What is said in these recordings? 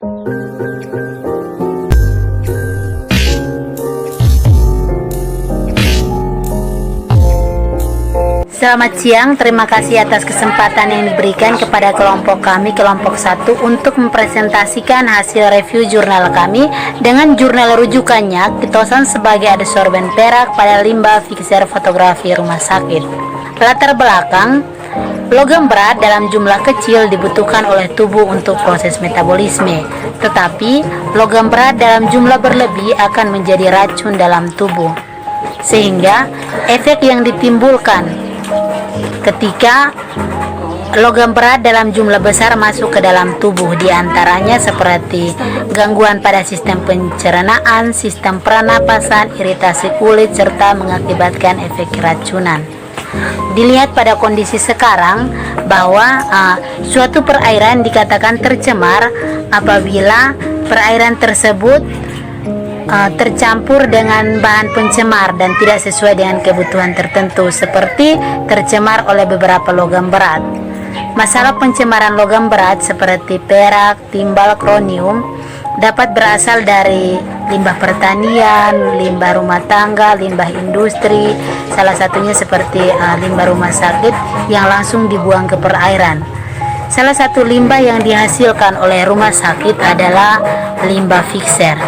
Selamat siang, terima kasih atas kesempatan yang diberikan kepada kelompok kami, kelompok 1, untuk mempresentasikan hasil review jurnal kami dengan jurnal rujukannya Kitosan sebagai adsorben perak pada limbah fixer fotografi rumah sakit. Latar belakang, logam berat dalam jumlah kecil dibutuhkan oleh tubuh untuk proses metabolisme, tetapi logam berat dalam jumlah berlebih akan menjadi racun dalam tubuh, sehingga efek yang ditimbulkan ketika logam berat dalam jumlah besar masuk ke dalam tubuh, diantaranya seperti gangguan pada sistem pencernaan, sistem pernapasan, iritasi kulit, serta mengakibatkan efek keracunan. Dilihat pada kondisi sekarang bahwa suatu perairan dikatakan tercemar apabila perairan tersebut tercampur dengan bahan pencemar dan tidak sesuai dengan kebutuhan tertentu, seperti tercemar oleh beberapa logam berat. Masalah pencemaran logam berat seperti perak, timbal, kronium dapat berasal dari limbah pertanian, limbah rumah tangga, limbah industri, salah satunya seperti limbah rumah sakit yang langsung dibuang ke perairan. Salah satu limbah yang dihasilkan oleh rumah sakit adalah limbah fixer,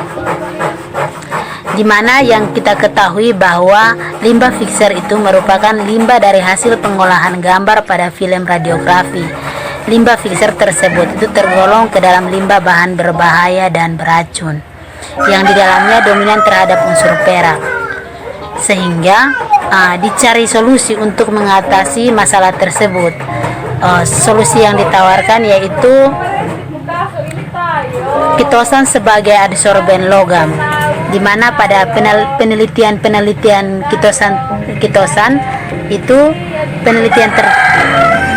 di mana yang kita ketahui bahwa limbah fixer itu merupakan limbah dari hasil pengolahan gambar pada film radiografi. Limbah fixer tersebut itu tergolong ke dalam limbah bahan berbahaya dan beracun, yang di dalamnya dominan terhadap unsur perak. Sehingga dicari solusi untuk mengatasi masalah tersebut. Solusi yang ditawarkan yaitu Kitosan sebagai adsorben logam, di mana pada penelitian kitosan itu penelitian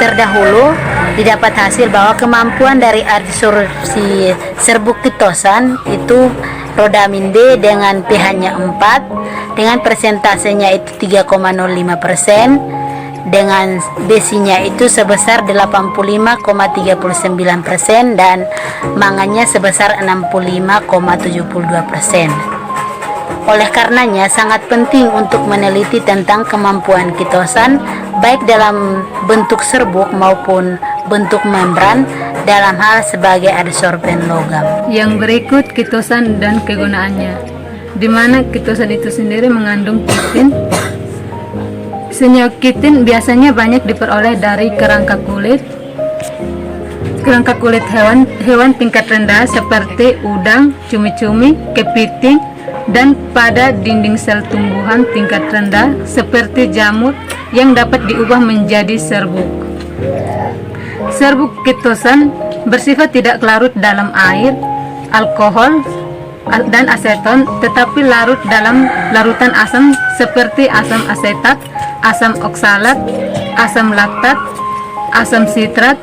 terdahulu didapat hasil bahwa kemampuan dari adsorpsi serbuk kitosan itu rodamin D dengan pH-nya 4 dengan persentasenya itu 3,05%, dengan besinya itu sebesar 85,39% dan mangannya sebesar 65,72%. Oleh karenanya sangat penting untuk meneliti tentang kemampuan kitosan baik dalam bentuk serbuk maupun bentuk membran dalam hal sebagai adsorben logam. Yang berikut kitosan dan kegunaannya, di mana kitosan itu sendiri mengandung kitin. Senyawa kitin biasanya banyak diperoleh dari kerangka kulit hewan tingkat rendah seperti udang, cumi-cumi, kepiting, dan pada dinding sel tumbuhan tingkat rendah seperti jamur yang dapat diubah menjadi serbuk. Serbuk kitosan bersifat tidak larut dalam air, alkohol, dan aseton, tetapi larut dalam larutan asam seperti asam asetat, asam oksalat, asam laktat, asam sitrat,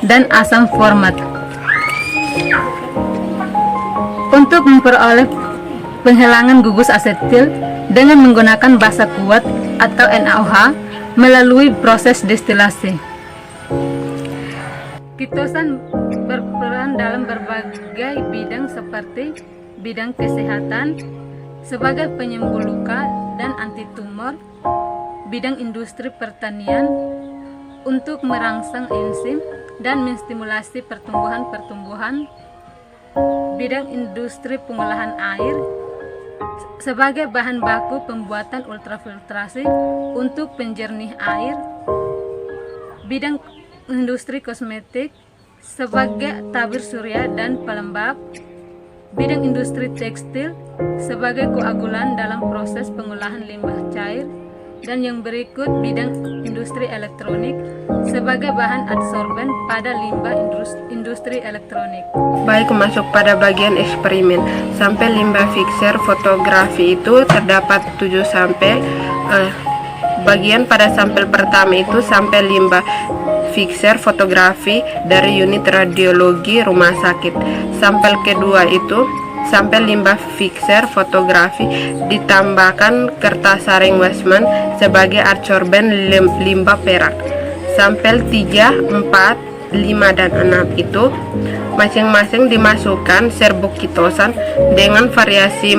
dan asam format. Untuk memperoleh penghilangan gugus asetil dengan menggunakan basa kuat atau NaOH melalui proses destilasi. Kitosan berperan dalam berbagai bidang seperti bidang kesehatan sebagai penyembuh luka dan anti tumor, bidang industri pertanian untuk merangsang enzim dan menstimulasi pertumbuhan, bidang industri pengolahan air sebagai bahan baku pembuatan ultrafiltrasi untuk penjernih air, bidang industri kosmetik sebagai tabir surya dan pelembab, bidang industri tekstil sebagai koagulan dalam proses pengolahan limbah cair, dan yang berikut bidang industri elektronik sebagai bahan adsorben pada limbah industri elektronik. Baik, masuk pada bagian eksperimen. Sampel limbah fixer fotografi itu terdapat 7 sampel. Bagian pada sampel pertama itu sampel limbah fixer fotografi dari unit radiologi rumah sakit. Sampel kedua itu sampel limbah fixer fotografi ditambahkan kertas saring Westman sebagai adsorben limbah perak. Sampel 3, 4, 5 dan 6 itu masing-masing dimasukkan serbuk kitosan dengan variasi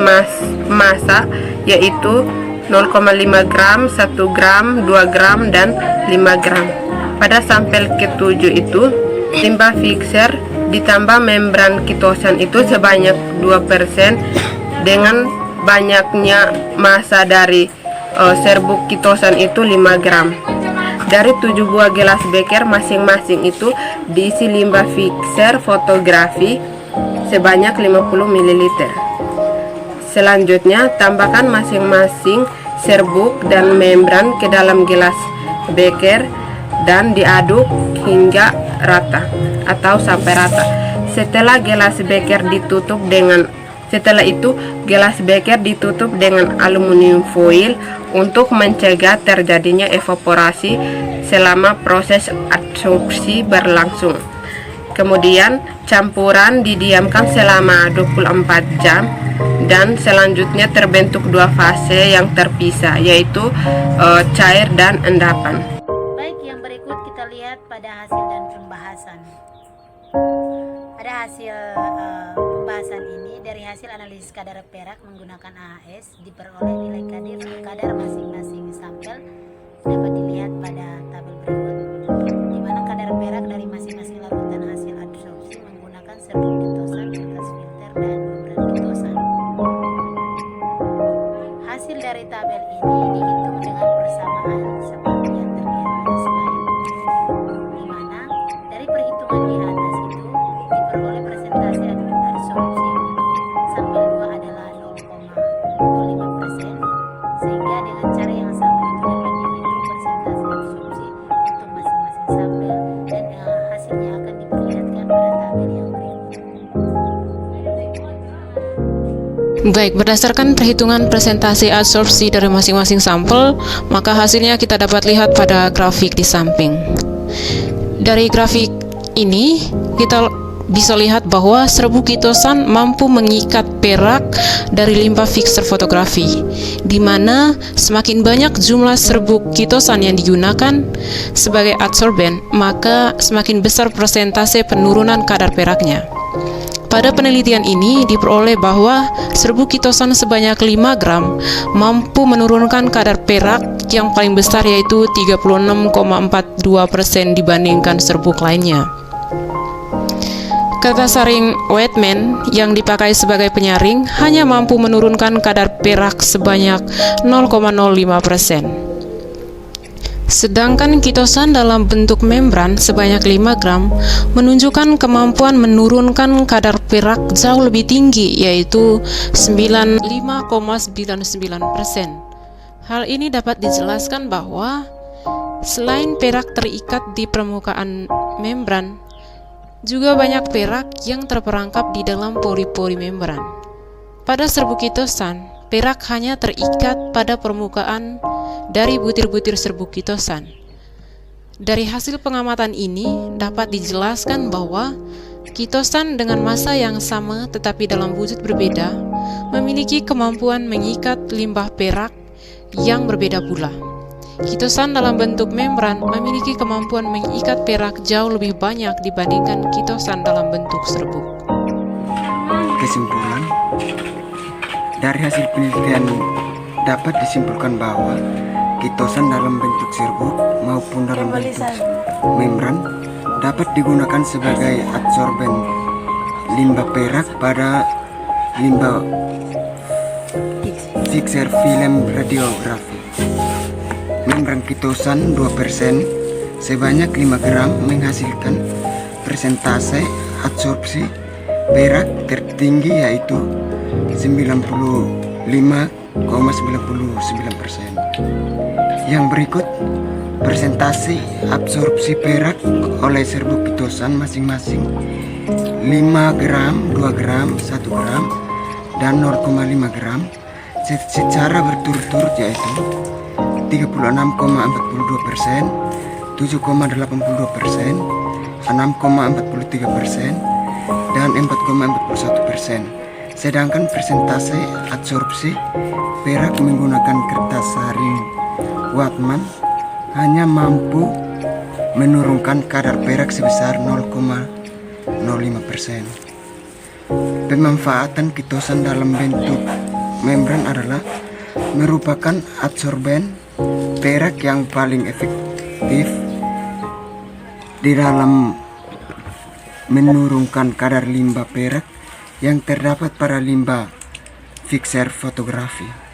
massa yaitu 0,5 gram, 1 gram, 2 gram, dan 5 gram. Pada sampel ke-7 itu limbah fixer ditambah membran kitosan itu sebanyak 2% dengan banyaknya massa dari serbuk kitosan itu 5 gram. Dari 7 buah gelas beker masing-masing itu diisi limbah fixer fotografi sebanyak 50 ml. Selanjutnya, tambahkan masing-masing serbuk dan membran ke dalam gelas beker dan diaduk hingga rata atau sampai rata. Setelah itu gelas beker ditutup dengan aluminium foil untuk mencegah terjadinya evaporasi selama proses adsorpsi berlangsung. Kemudian campuran didiamkan selama 24 jam dan selanjutnya terbentuk dua fase yang terpisah yaitu cair dan endapan. Baik, yang berikut kita lihat pada hasil dan pembahasan. Pada hasil pembahasan ini, dari hasil analisis kadar perak menggunakan AHS diperoleh nilai kadar masing-masing sampel dapat dilihat pada tabel berikut, di mana kadar perak dari masing-masing larutan hasil adsorpsi menggunakan serbuk kitosan, kertas filter, dan membran kitosan. Hasil dari tabel ini dihitung dengan persamaan seperti yang terlihat pada slide, di mana dari perhitungan di atas itu diperoleh presentasi adsorpsi untuk sampel 2 adalah 0,05%, sehingga dengan cara yang sama itu dapat dihitung presentasi adsorpsi untuk masing-masing sampel dan hasilnya akan diperlihatkan pada tabel yang berikut. Baik, berdasarkan perhitungan presentasi adsorpsi dari masing-masing sampel, maka hasilnya kita dapat lihat pada grafik di samping. Dari grafik ini, kita bisa lihat bahwa serbuk kitosan mampu mengikat perak dari limbah fixer fotografi, di mana semakin banyak jumlah serbuk kitosan yang digunakan sebagai adsorben, maka semakin besar persentase penurunan kadar peraknya. Pada penelitian ini diperoleh bahwa serbuk kitosan sebanyak 5 gram mampu menurunkan kadar perak yang paling besar yaitu 36,42% dibandingkan serbuk lainnya. Kertas saring Whitman yang dipakai sebagai penyaring hanya mampu menurunkan kadar perak sebanyak 0,05%. Sedangkan kitosan dalam bentuk membran sebanyak 5 gram menunjukkan kemampuan menurunkan kadar perak jauh lebih tinggi yaitu 95,99%. Hal ini dapat dijelaskan bahwa selain perak terikat di permukaan membran, juga banyak perak yang terperangkap di dalam pori-pori membran. Pada serbuk kitosan, perak hanya terikat pada permukaan dari butir-butir serbuk kitosan. Dari hasil pengamatan ini dapat dijelaskan bahwa kitosan dengan massa yang sama tetapi dalam wujud berbeda memiliki kemampuan mengikat limbah perak yang berbeda pula. Kitosan dalam bentuk membran memiliki kemampuan mengikat perak jauh lebih banyak dibandingkan kitosan dalam bentuk serbuk. Kesimpulan, dari hasil penelitian dapat disimpulkan bahwa kitosan dalam bentuk serbuk maupun dalam bentuk membran dapat digunakan sebagai adsorben limbah perak pada limbah fixer film radiografi. Membran kitosan 2% sebanyak 5 gram menghasilkan persentase adsorpsi perak tertinggi yaitu 95,99%. Yang berikut persentase absorpsi perak oleh serbuk kitosan masing-masing 5 gram, 2 gram, 1 gram, dan 0,5 gram secara berturut-turut yaitu 36,42%, 7,82%, 6,43%, dan 4,41%. Sedangkan persentase adsorpsi perak menggunakan kertas saring Whitman hanya mampu menurunkan kadar perak sebesar 0,05%. Pemanfaatan kitosan dalam bentuk membran adalah merupakan adsorben perak yang paling efektif di dalam menurunkan kadar limbah perak yang terdapat pada limbah fixer fotografi.